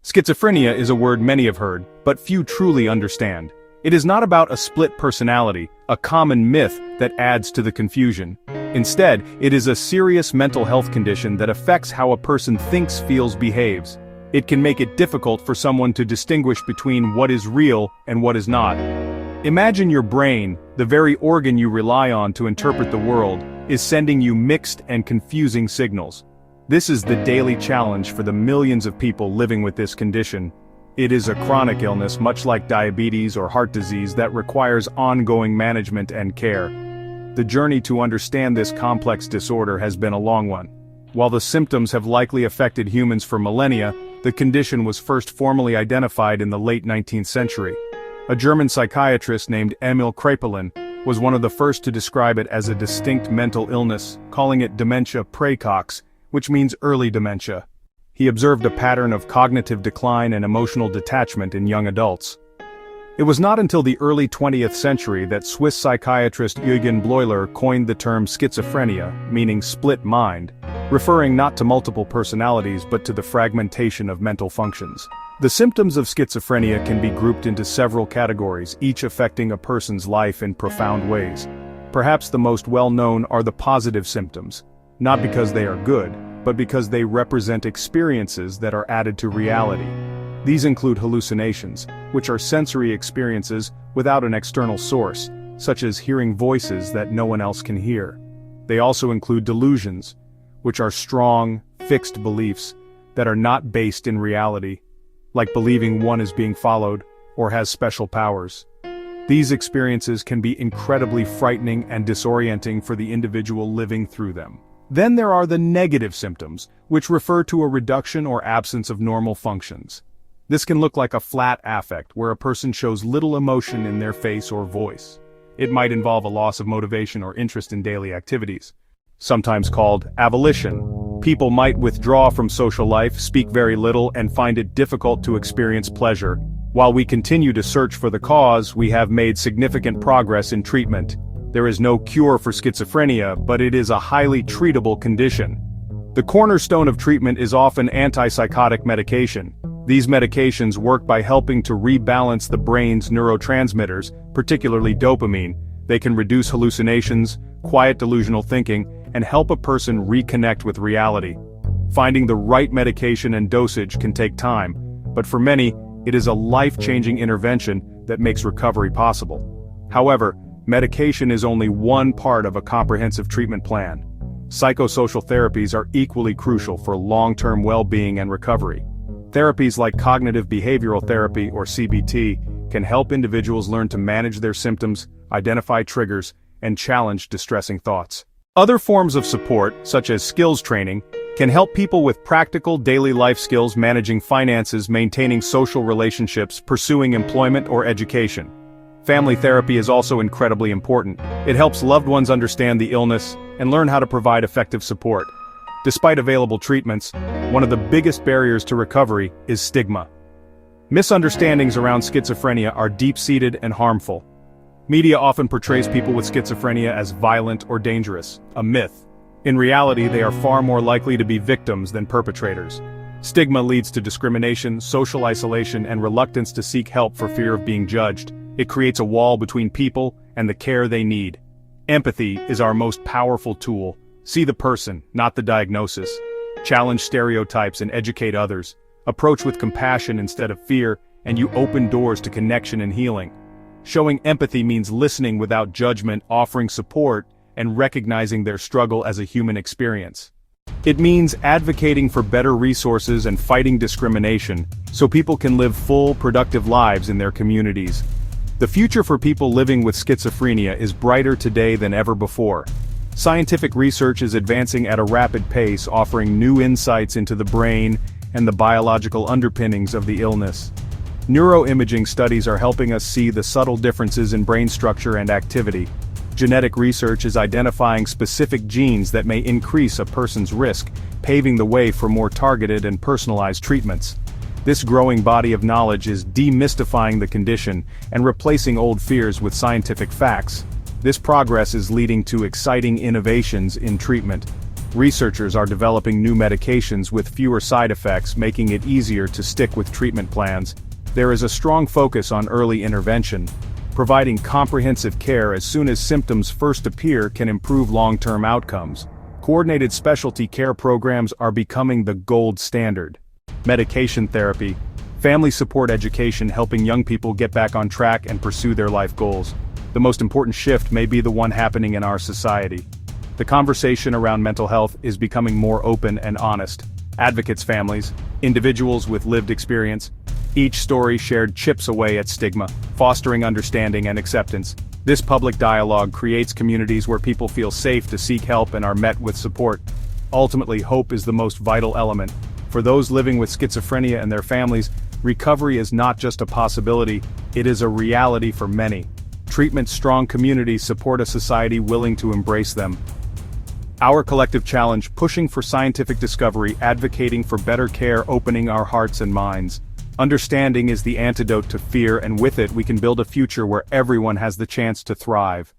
Schizophrenia is a word many have heard, but few truly understand. It is not about a split personality, a common myth that adds to the confusion. Instead, it is a serious mental health condition that affects how a person thinks, feels, behaves. It can make it difficult for someone to distinguish between what is real and what is not. Imagine your brain, the very organ you rely on to interpret the world, is sending you mixed and confusing signals. This is the daily challenge for the millions of people living with this condition. It is a chronic illness much like diabetes or heart disease that requires ongoing management and care. The journey to understand this complex disorder has been a long one. While the symptoms have likely affected humans for millennia, the condition was first formally identified in the late 19th century. A German psychiatrist named Emil Kraepelin was one of the first to describe it as a distinct mental illness, calling it dementia praecox, which means early dementia. He observed a pattern of cognitive decline and emotional detachment in young adults. It was not until the early 20th century that Swiss psychiatrist Eugen Bleuler coined the term schizophrenia, meaning split mind, referring not to multiple personalities but to the fragmentation of mental functions. The symptoms of schizophrenia can be grouped into several categories, each affecting a person's life in profound ways. Perhaps the most well-known are the positive symptoms, not because they are good, but because they represent experiences that are added to reality. These include hallucinations, which are sensory experiences without an external source, such as hearing voices that no one else can hear. They also include delusions, which are strong, fixed beliefs that are not based in reality, like believing one is being followed or has special powers. These experiences can be incredibly frightening and disorienting for the individual living through them. Then there are the negative symptoms, which refer to a reduction or absence of normal functions. This can look like a flat affect, where a person shows little emotion in their face or voice. It might involve a loss of motivation or interest in daily activities. Sometimes called avolition. People might withdraw from social life, speak very little, and find it difficult to experience pleasure. While we continue to search for the cause, we have made significant progress in treatment. There is no cure for schizophrenia, but it is a highly treatable condition. The cornerstone of treatment is often antipsychotic medication. These medications work by helping to rebalance the brain's neurotransmitters, particularly dopamine. They can reduce hallucinations, quiet delusional thinking, and help a person reconnect with reality. Finding the right medication and dosage can take time, but for many, it is a life-changing intervention that makes recovery possible. However, medication is only one part of a comprehensive treatment plan. Psychosocial therapies are equally crucial for long-term well-being and recovery. Therapies like cognitive behavioral therapy, or CBT, can help individuals learn to manage their symptoms, identify triggers, and challenge distressing thoughts. Other forms of support, such as skills training, can help people with practical daily life skills managing finances, maintaining social relationships, pursuing employment or education. Family therapy is also incredibly important. It helps loved ones understand the illness and learn how to provide effective support. Despite available treatments, one of the biggest barriers to recovery is stigma. Misunderstandings around schizophrenia are deep-seated and harmful. Media often portrays people with schizophrenia as violent or dangerous, a myth. In reality, they are far more likely to be victims than perpetrators. Stigma leads to discrimination, social isolation, and reluctance to seek help for fear of being judged. It creates a wall between people and the care they need. Empathy is our most powerful tool. See the person, not the diagnosis. Challenge stereotypes and educate others. Approach with compassion instead of fear, and you open doors to connection and healing. Showing empathy means listening without judgment, offering support, and recognizing their struggle as a human experience. It means advocating for better resources and fighting discrimination, so people can live full, productive lives in their communities. The future for people living with schizophrenia is brighter today than ever before. Scientific research is advancing at a rapid pace, offering new insights into the brain and the biological underpinnings of the illness. Neuroimaging studies are helping us see the subtle differences in brain structure and activity. Genetic research is identifying specific genes that may increase a person's risk, paving the way for more targeted and personalized treatments. This growing body of knowledge is demystifying the condition and replacing old fears with scientific facts. This progress is leading to exciting innovations in treatment. Researchers are developing new medications with fewer side effects, making it easier to stick with treatment plans. There is a strong focus on early intervention. Providing comprehensive care as soon as symptoms first appear can improve long-term outcomes. Coordinated specialty care programs are becoming the gold standard. Medication therapy, family support education helping young people get back on track and pursue their life goals. The most important shift may be the one happening in our society. The conversation around mental health is becoming more open and honest. Advocates' families, individuals with lived experience, each story shared chips away at stigma, fostering understanding and acceptance. This public dialogue creates communities where people feel safe to seek help and are met with support. Ultimately, hope is the most vital element. For those living with schizophrenia and their families, recovery is not just a possibility, it is a reality for many. Treatment-strong communities support a society willing to embrace them. Our collective challenge, pushing for scientific discovery, advocating for better care, opening our hearts and minds. Understanding is the antidote to fear, and with it we can build a future where everyone has the chance to thrive.